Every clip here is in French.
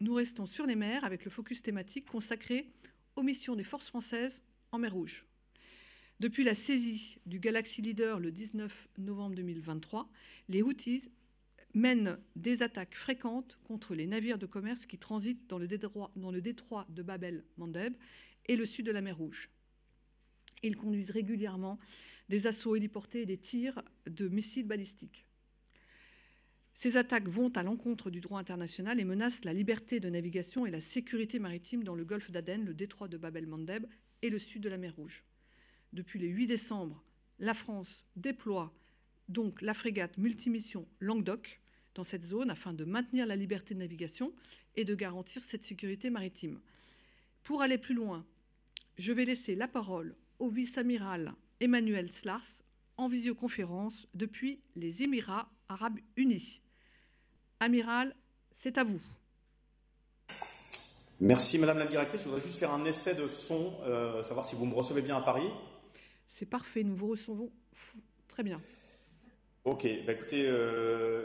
nous restons sur les mers avec le focus thématique consacré aux missions des forces françaises en mer Rouge. Depuis la saisie du Galaxy Leader le 19 novembre 2023, les Houthis mènent des attaques fréquentes contre les navires de commerce qui transitent dans le détroit de Bab el-Mandeb et le sud de la mer Rouge. Ils conduisent régulièrement des assauts héliportés et des tirs de missiles balistiques. Ces attaques vont à l'encontre du droit international et menacent la liberté de navigation et la sécurité maritime dans le golfe d'Aden, le détroit de Bab el-Mandeb et le sud de la mer Rouge. Depuis le 8 décembre, la France déploie donc la frégate multimission Languedoc dans cette zone afin de maintenir la liberté de navigation et de garantir cette sécurité maritime. Pour aller plus loin, je vais laisser la parole au vice-amiral Emmanuel Slars en visioconférence depuis les Émirats arabes unis. Amiral, c'est à vous. Merci Madame la Directrice. Je voudrais juste faire un essai de son, savoir si vous me recevez bien à Paris. C'est parfait, nous vous recevons très bien. Ok, écoutez,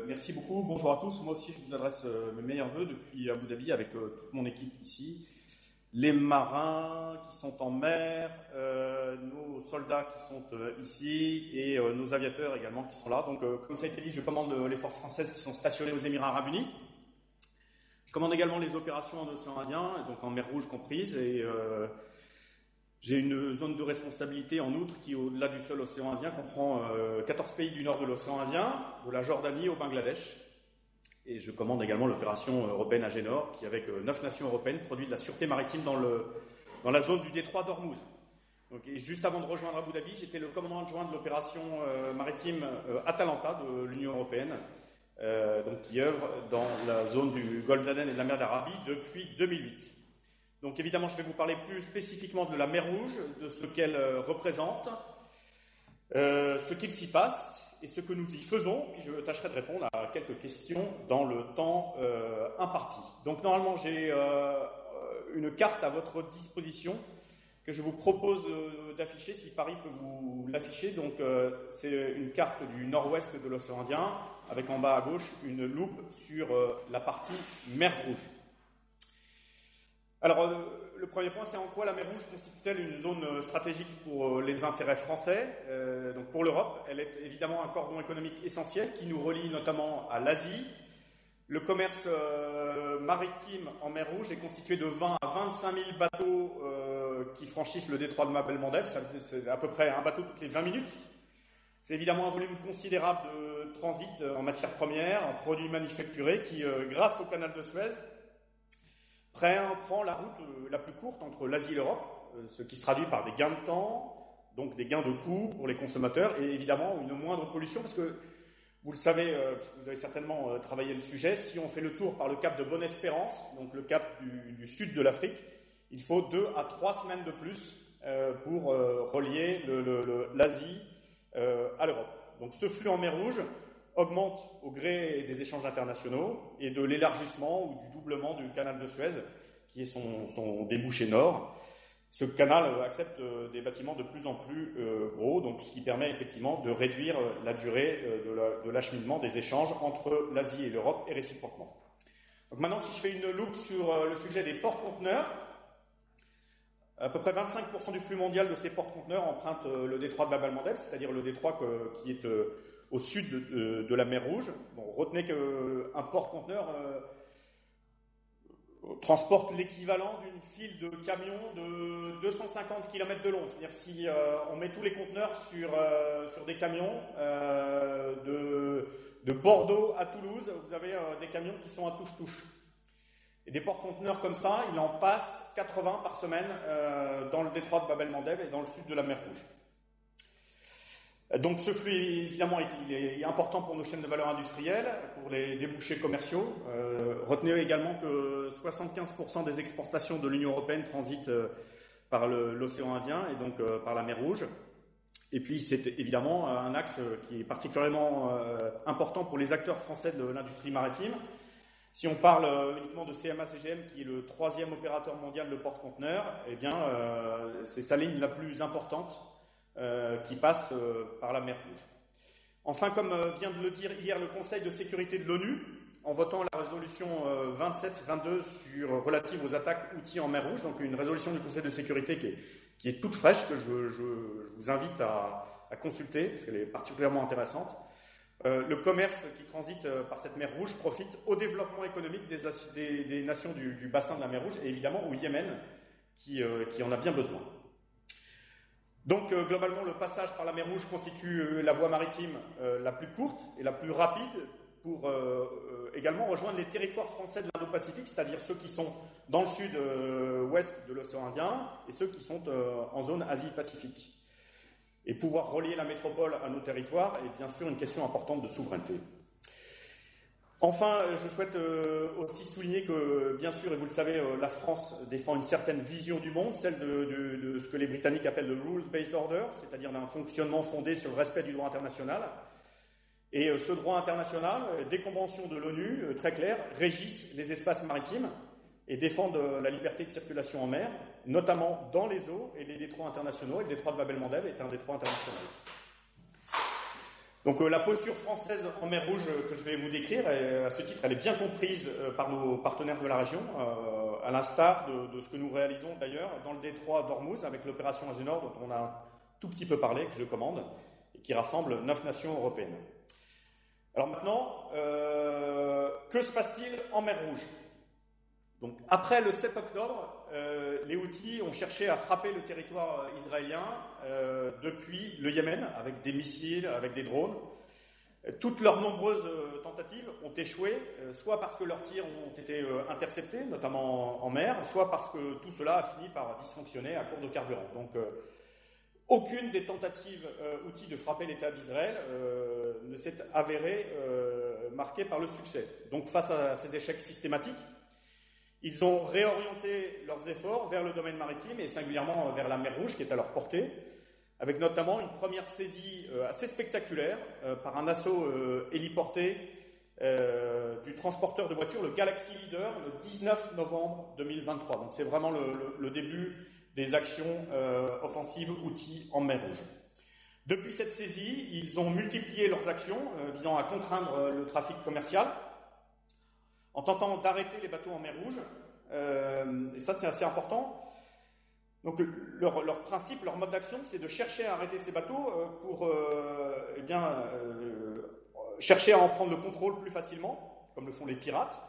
merci beaucoup. Bonjour à tous. Moi aussi, je vous adresse mes meilleurs voeux depuis Abu Dhabi avec toute mon équipe ici. Les marins qui sont en mer, nos soldats qui sont ici et nos aviateurs également qui sont là. Donc, comme ça a été dit, je commande les forces françaises qui sont stationnées aux Émirats arabes unis. Je commande également les opérations en océan Indien, donc en mer Rouge comprise. Et j'ai une zone de responsabilité en outre qui, au-delà du seul océan Indien, comprend 14 pays du nord de l'océan Indien, de la Jordanie au Bangladesh. Et je commande également l'opération européenne Agénor, qui, avec 9 nations européennes, produit de la sûreté maritime dans la zone du détroit d'Ormuz. Donc, et juste avant de rejoindre Abu Dhabi, j'étais le commandant adjoint de l'opération maritime Atalanta de l'Union européenne, donc qui œuvre dans la zone du Golfe d'Aden et de la mer d'Arabie depuis 2008. Donc évidemment, je vais vous parler plus spécifiquement de la mer Rouge, de ce qu'elle représente, ce qu'il s'y passe, et ce que nous y faisons, puis je tâcherai de répondre à quelques questions dans le temps imparti. Donc normalement, j'ai une carte à votre disposition que je vous propose d'afficher, si Paris peut vous l'afficher. Donc c'est une carte du nord-ouest de l'océan Indien, avec en bas à gauche une loupe sur la partie mer Rouge. Alors, le premier point, c'est en quoi la mer Rouge constitue-t-elle une zone stratégique pour les intérêts français, donc pour l'Europe. Elle est évidemment un cordon économique essentiel qui nous relie notamment à l'Asie. Le commerce maritime en mer Rouge est constitué de 20 à 25 000 bateaux qui franchissent le détroit de Bab el-Mandeb. C'est à peu près un bateau toutes les 20 minutes. C'est évidemment un volume considérable de transit en matières premières, en produits manufacturés qui, grâce au canal de Suez, prend la route la plus courte entre l'Asie et l'Europe, ce qui se traduit par des gains de temps, donc des gains de coûts pour les consommateurs et évidemment une moindre pollution parce que vous le savez, parce que vous avez certainement travaillé le sujet, si on fait le tour par le cap de Bonne-Espérance, donc le cap du sud de l'Afrique, il faut 2 à 3 semaines de plus pour relier l'Asie à l'Europe. Donc ce flux en mer Rouge augmente au gré des échanges internationaux et de l'élargissement ou du doublement du canal de Suez, qui est son débouché nord. Ce canal accepte des bâtiments de plus en plus gros, donc ce qui permet effectivement de réduire la durée de l'acheminement des échanges entre l'Asie et l'Europe et réciproquement. Donc maintenant, si je fais une loupe sur le sujet des porte-conteneurs, à peu près 25% du flux mondial de ces porte-conteneurs empruntent le détroit de Bab el-Mandeb, c'est-à-dire le détroit qui est au sud de la mer Rouge. Bon, retenez qu'un porte-conteneur transporte l'équivalent d'une file de camions de 250 km de long. C'est-à-dire si on met tous les conteneurs sur des camions de Bordeaux à Toulouse, vous avez des camions qui sont à touche-touche. Et des porte-conteneurs comme ça, il en passe 80 par semaine dans le détroit de Bab el-Mandeb et dans le sud de la mer Rouge. Donc ce flux, évidemment, il est important pour nos chaînes de valeur industrielles, pour les débouchés commerciaux. Retenez également que 75% des exportations de l'Union européenne transitent par l'océan Indien et donc par la mer Rouge. Et puis c'est évidemment un axe qui est particulièrement important pour les acteurs français de l'industrie maritime. Si on parle uniquement de CMA-CGM, qui est le 3e opérateur mondial de porte-conteneurs, eh bien c'est sa ligne la plus importante qui passe par la mer Rouge. Enfin, comme vient de le dire hier le Conseil de sécurité de l'ONU, en votant la résolution 2722 relative aux attaques outils en mer Rouge, donc une résolution du Conseil de sécurité qui est toute fraîche, que je vous invite à consulter, parce qu'elle est particulièrement intéressante. Le commerce qui transite par cette mer Rouge profite au développement économique des nations du bassin de la mer Rouge, et évidemment au Yémen, qui en a bien besoin. Donc, globalement, le passage par la mer Rouge constitue la voie maritime la plus courte et la plus rapide pour également rejoindre les territoires français de l'Indo-Pacifique, c'est-à-dire ceux qui sont dans le sud-ouest de l'océan Indien et ceux qui sont en zone Asie-Pacifique. Et pouvoir relier la métropole à nos territoires est bien sûr une question importante de souveraineté. Enfin, je souhaite aussi souligner que, bien sûr, et vous le savez, la France défend une certaine vision du monde, celle de ce que les Britanniques appellent le Rules-Based Order, c'est-à-dire d'un fonctionnement fondé sur le respect du droit international. Et ce droit international, des conventions de l'ONU, très claires, régissent les espaces maritimes et défendent la liberté de circulation en mer, notamment dans les eaux et les détroits internationaux. Et le détroit de Bab el-Mandeb est un détroit international. Donc la posture française en mer Rouge que je vais vous décrire, à ce titre, elle est bien comprise par nos partenaires de la région, à l'instar de ce que nous réalisons d'ailleurs dans le détroit d'Ormuz avec l'opération Agenor, dont on a un tout petit peu parlé, que je commande, et qui rassemble 9 nations européennes. Alors maintenant, que se passe-t-il en mer Rouge ? Donc, après le 7 octobre, les Houthis ont cherché à frapper le territoire israélien depuis le Yémen, avec des missiles, avec des drones. Toutes leurs nombreuses tentatives ont échoué, soit parce que leurs tirs ont été interceptés, notamment en mer, soit parce que tout cela a fini par dysfonctionner à court de carburant. Donc, aucune des tentatives Houthis de frapper l'État d'Israël ne s'est avérée marquée par le succès. Donc, face à ces échecs systématiques, ils ont réorienté leurs efforts vers le domaine maritime et singulièrement vers la mer Rouge qui est à leur portée, avec notamment une première saisie assez spectaculaire par un assaut héliporté du transporteur de voitures, le Galaxy Leader, le 19 novembre 2023. Donc c'est vraiment le début des actions offensives Houthis en mer Rouge. Depuis cette saisie, ils ont multiplié leurs actions visant à contraindre le trafic commercial, en tentant d'arrêter les bateaux en mer Rouge, et ça c'est assez important. Donc leur principe, leur mode d'action, c'est de chercher à arrêter ces bateaux pour chercher à en prendre le contrôle plus facilement, comme le font les pirates,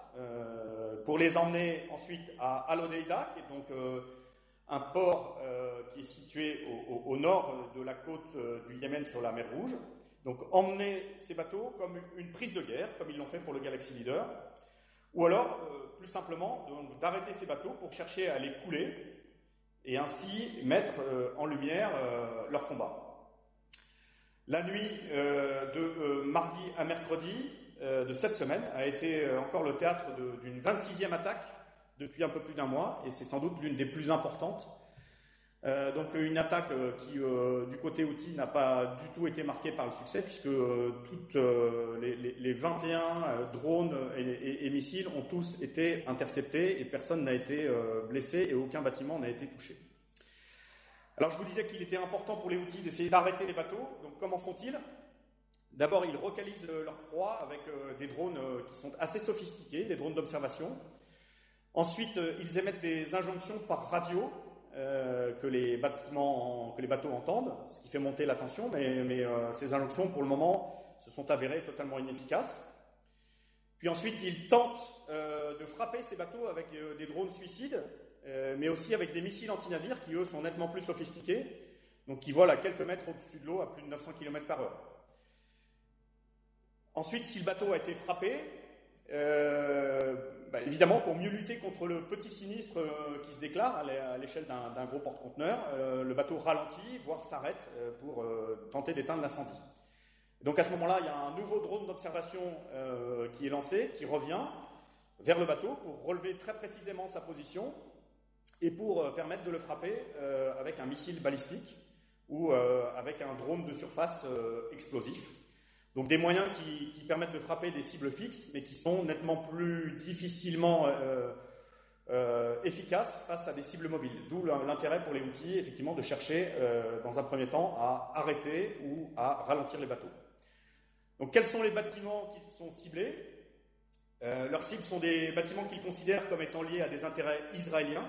pour les emmener ensuite à Al-Hodeïda, qui est donc un port qui est situé au nord de la côte du Yémen sur la mer Rouge. Donc emmener ces bateaux comme une prise de guerre, comme ils l'ont fait pour le Galaxy Leader. Ou alors, plus simplement, d'arrêter ces bateaux pour chercher à les couler et ainsi mettre en lumière leur combat. La nuit de mardi à mercredi de cette semaine a été encore le théâtre d'une 26e attaque depuis un peu plus d'un mois, et c'est sans doute l'une des plus importantes. Donc une attaque qui, du côté Houthi, n'a pas du tout été marquée par le succès, puisque toutes les 21 drones et missiles ont tous été interceptés et personne n'a été blessé et aucun bâtiment n'a été touché. Alors je vous disais qu'il était important pour les Houthis d'essayer d'arrêter les bateaux. Donc comment font-ils ? D'abord, ils localisent leur proie avec des drones qui sont assez sophistiqués, des drones d'observation. Ensuite, ils émettent des injonctions par radio que les bateaux entendent, ce qui fait monter la tension, mais ces injonctions, pour le moment, se sont avérées totalement inefficaces. Puis ensuite, ils tentent de frapper ces bateaux avec des drones suicides, mais aussi avec des missiles anti-navires qui, eux, sont nettement plus sophistiqués, donc qui volent à quelques mètres au-dessus de l'eau à plus de 900 km/h. Ensuite, si le bateau a été frappé, évidemment, pour mieux lutter contre le petit sinistre qui se déclare à l'échelle d'un gros porte-conteneur, le bateau ralentit, voire s'arrête pour tenter d'éteindre l'incendie. Donc à ce moment-là, il y a un nouveau drone d'observation qui est lancé, qui revient vers le bateau pour relever très précisément sa position et pour permettre de le frapper avec un missile balistique ou avec un drone de surface explosif. Donc des moyens qui permettent de frapper des cibles fixes, mais qui sont nettement plus difficilement efficaces face à des cibles mobiles. D'où l'intérêt pour les Houthis, effectivement, de chercher, dans un premier temps, à arrêter ou à ralentir les bateaux. Donc quels sont les bâtiments qui sont ciblés ? Leurs cibles sont des bâtiments qu'ils considèrent comme étant liés à des intérêts israéliens.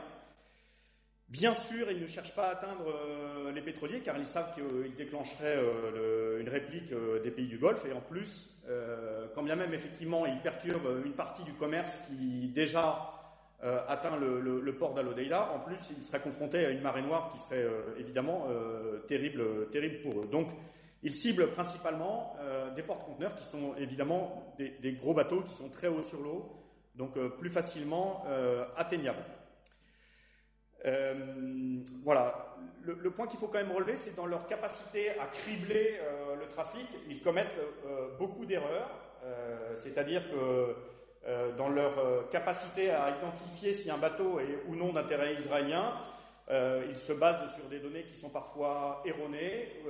Bien sûr, ils ne cherchent pas à atteindre les pétroliers, car ils savent qu'ils déclencheraient une réplique des pays du Golfe. Et en plus, quand bien même, effectivement, ils perturbent une partie du commerce qui déjà atteint le port d'Al-Hodeïda, en plus, ils seraient confrontés à une marée noire qui serait évidemment terrible pour eux. Donc, ils ciblent principalement des porte-conteneurs qui sont évidemment des gros bateaux qui sont très hauts sur l'eau, donc plus facilement atteignables. Voilà. Le point qu'il faut quand même relever, c'est dans leur capacité à cribler le trafic, ils commettent beaucoup d'erreurs, c'est-à-dire que dans leur capacité à identifier si un bateau est ou non d'intérêt israélien, ils se basent sur des données qui sont parfois erronées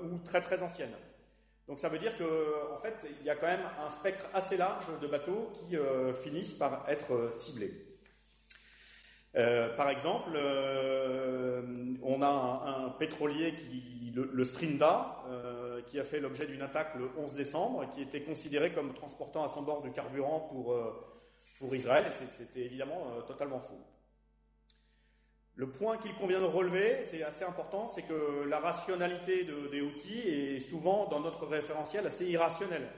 ou très très anciennes. Donc ça veut dire qu'en fait, il y a quand même un spectre assez large de bateaux qui finissent par être ciblés. Par exemple, on a un pétrolier, le Strinda, qui a fait l'objet d'une attaque le 11 décembre, qui était considéré comme transportant à son bord du carburant pour Israël, et c'était évidemment totalement faux. Le point qu'il convient de relever, c'est assez important, c'est que la rationalité des Houthis est souvent, dans notre référentiel, assez irrationnelle.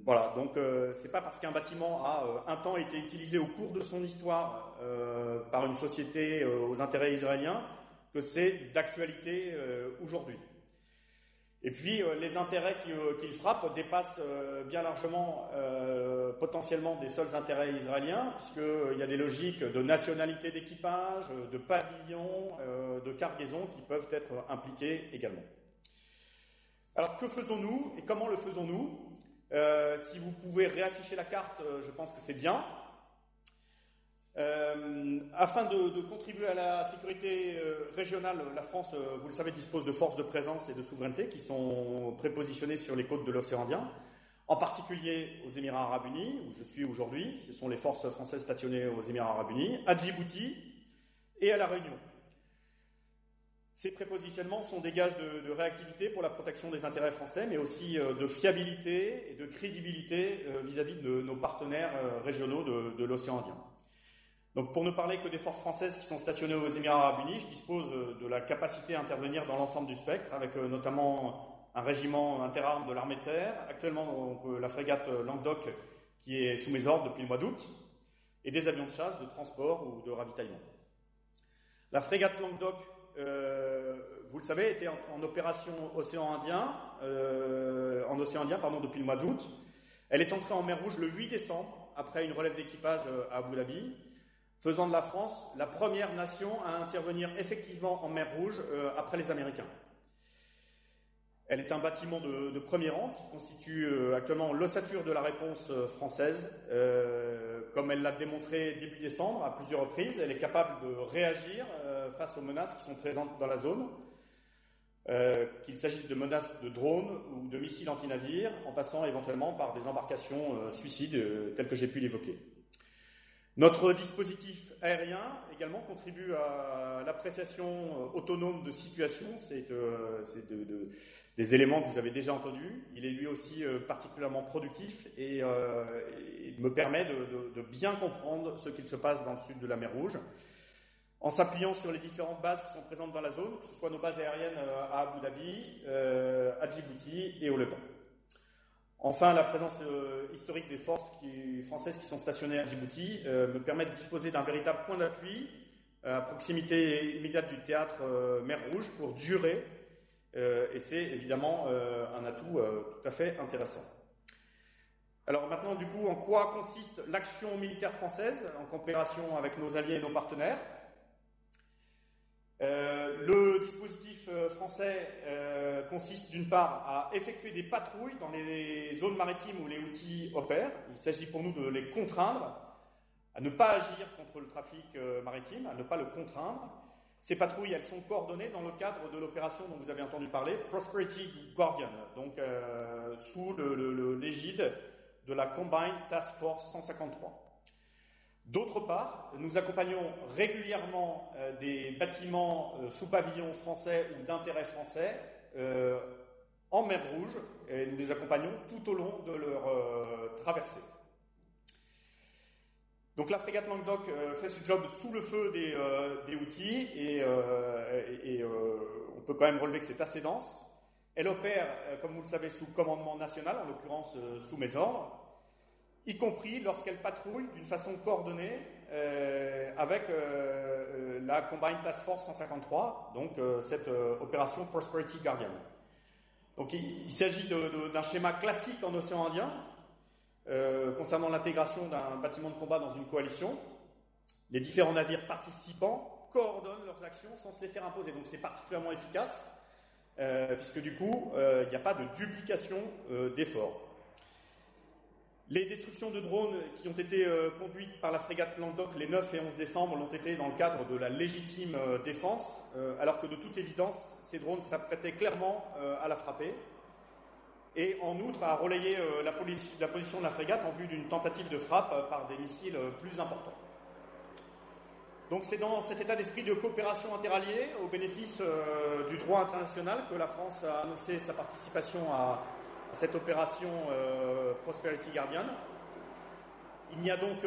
Voilà, donc c'est pas parce qu'un bâtiment a un temps été utilisé au cours de son histoire par une société aux intérêts israéliens que c'est d'actualité aujourd'hui. Et puis les intérêts qu'il frappe dépassent bien largement potentiellement des seuls intérêts israéliens, puisqu'il y a des logiques de nationalité d'équipage, de pavillon, de cargaison qui peuvent être impliquées également. Alors que faisons-nous et comment le faisons-nous ? Si vous pouvez réafficher la carte, je pense que c'est bien. Afin de contribuer à la sécurité régionale, la France, vous le savez, dispose de forces de présence et de souveraineté qui sont prépositionnées sur les côtes de l'océan Indien, en particulier aux Émirats Arabes Unis, où je suis aujourd'hui. Ce sont les forces françaises stationnées aux Émirats Arabes Unis, à Djibouti et à La Réunion. Ces prépositionnements sont des gages de réactivité pour la protection des intérêts français, mais aussi de fiabilité et de crédibilité vis-à-vis de nos partenaires régionaux de l'océan Indien. Donc, pour ne parler que des forces françaises qui sont stationnées aux Émirats Arabes Unis, je dispose de la capacité à intervenir dans l'ensemble du spectre, avec notamment un régiment interarmes de l'armée de terre, actuellement donc, la frégate Languedoc qui est sous mes ordres depuis le mois d'août, et des avions de chasse, de transport ou de ravitaillement. La frégate Languedoc, vous le savez, était en opération océan Indien depuis le mois d'août. Elle est entrée en mer Rouge le 8 décembre, après une relève d'équipage à Abu Dhabi, faisant de la France la première nation à intervenir effectivement en mer Rouge après les Américains. Elle est un bâtiment de premier rang qui constitue actuellement l'ossature de la réponse française. Comme elle l'a démontré début décembre à plusieurs reprises, elle est capable de réagir face aux menaces qui sont présentes dans la zone, qu'il s'agisse de menaces de drones ou de missiles anti-navires, en passant éventuellement par des embarcations suicides telles que j'ai pu l'évoquer. Notre dispositif aérien également contribue à l'appréciation autonome de situation. C'est des éléments que vous avez déjà entendus. Il est lui aussi particulièrement productif et il me permet de bien comprendre ce qu'il se passe dans le sud de la mer Rouge, en s'appuyant sur les différentes bases qui sont présentes dans la zone, que ce soit nos bases aériennes à Abu Dhabi, à Djibouti et au Levant. Enfin, la présence historique des forces françaises qui sont stationnées à Djibouti me permet de disposer d'un véritable point d'appui à proximité immédiate du théâtre mer Rouge pour durer, et c'est évidemment un atout tout à fait intéressant. Alors maintenant, du coup, en quoi consiste l'action militaire française en coopération avec nos alliés et nos partenaires ? Le dispositif français consiste d'une part à effectuer des patrouilles dans les zones maritimes où les Houthis opèrent. Il s'agit pour nous de les contraindre à ne pas agir contre le trafic maritime, à ne pas le contraindre. Ces patrouilles, elles sont coordonnées dans le cadre de l'opération dont vous avez entendu parler, Prosperity Guardian, donc sous l'égide de la Combined Task Force 153. D'autre part, nous accompagnons régulièrement des bâtiments sous pavillon français ou d'intérêt français en mer Rouge et nous les accompagnons tout au long de leur traversée. Donc la frégate Languedoc fait ce job sous le feu des Houthis et on peut quand même relever que c'est assez dense. Elle opère, comme vous le savez, sous commandement national, en l'occurrence sous mes ordres, y compris lorsqu'elle patrouille d'une façon coordonnée avec la Combined Task Force 153, donc cette opération Prosperity Guardian. Donc il s'agit d'un schéma classique en océan Indien concernant l'intégration d'un bâtiment de combat dans une coalition. Les différents navires participants coordonnent leurs actions sans se les faire imposer. Donc c'est particulièrement efficace puisque du coup il n'y a pas de duplication d'efforts. Les destructions de drones qui ont été conduites par la frégate Languedoc les 9 et 11 décembre l'ont été dans le cadre de la légitime défense, alors que de toute évidence, ces drones s'apprêtaient clairement à la frapper, et en outre à relayer la position de la frégate en vue d'une tentative de frappe par des missiles plus importants. Donc c'est dans cet état d'esprit de coopération interalliée, au bénéfice du droit international, que la France a annoncé sa participation à cette opération Prosperity Guardian. Il n'y a donc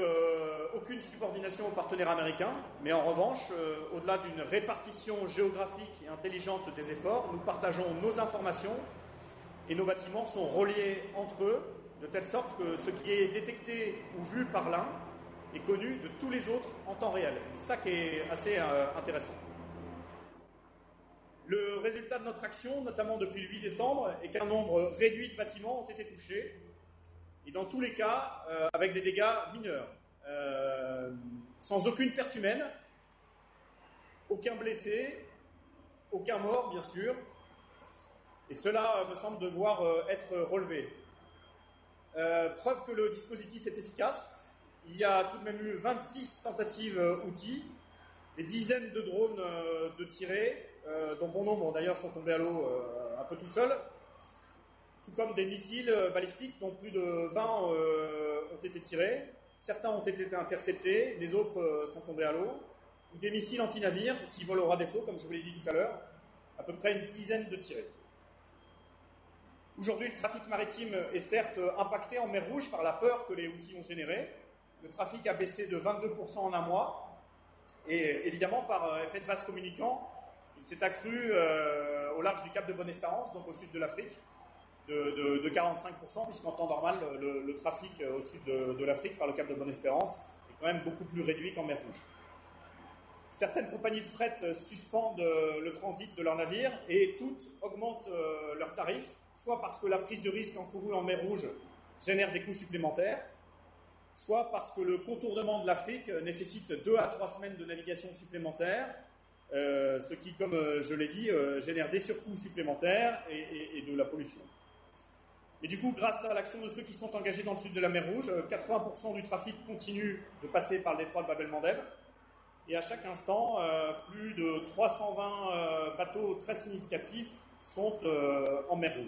aucune subordination aux partenaires américains, mais en revanche, au-delà d'une répartition géographique et intelligente des efforts, nous partageons nos informations et nos bâtiments sont reliés entre eux, de telle sorte que ce qui est détecté ou vu par l'un est connu de tous les autres en temps réel. C'est ça qui est assez intéressant. Le résultat de notre action, notamment depuis le 8 décembre, est qu'un nombre réduit de bâtiments ont été touchés, et dans tous les cas, avec des dégâts mineurs, sans aucune perte humaine, aucun blessé, aucun mort, bien sûr, et cela me semble devoir être relevé. Preuve que le dispositif est efficace, il y a tout de même eu 26 tentatives Houthis, des dizaines de drones de tirés, dont bon nombre d'ailleurs sont tombés à l'eau un peu tout seuls, tout comme des missiles balistiques dont plus de 20 ont été tirés. Certains ont été interceptés, les autres sont tombés à l'eau, ou des missiles anti-navires qui volent au ras des flots, comme je vous l'ai dit tout à l'heure, à peu près une dizaine de tirés. Aujourd'hui, le trafic maritime est certes impacté en mer Rouge par la peur que les Houthis ont générée. Le trafic a baissé de 22% en un mois, et évidemment, par effet de vase communicant, il s'est accru au large du Cap de Bonne-Espérance, donc au sud de l'Afrique, de 45%, puisqu'en temps normal, le trafic au sud de l'Afrique par le Cap de Bonne-Espérance est quand même beaucoup plus réduit qu'en mer Rouge. Certaines compagnies de fret suspendent le transit de leurs navires et toutes augmentent leurs tarifs, soit parce que la prise de risque encourue en mer Rouge génère des coûts supplémentaires, soit parce que le contournement de l'Afrique nécessite 2 à 3 semaines de navigation supplémentaires, ce qui, comme je l'ai dit, génère des surcoûts supplémentaires et de la pollution. Et du coup, grâce à l'action de ceux qui sont engagés dans le sud de la mer Rouge, 80% du trafic continue de passer par le détroit de Bab el-Mandeb, et à chaque instant, plus de 320 bateaux très significatifs sont en mer Rouge.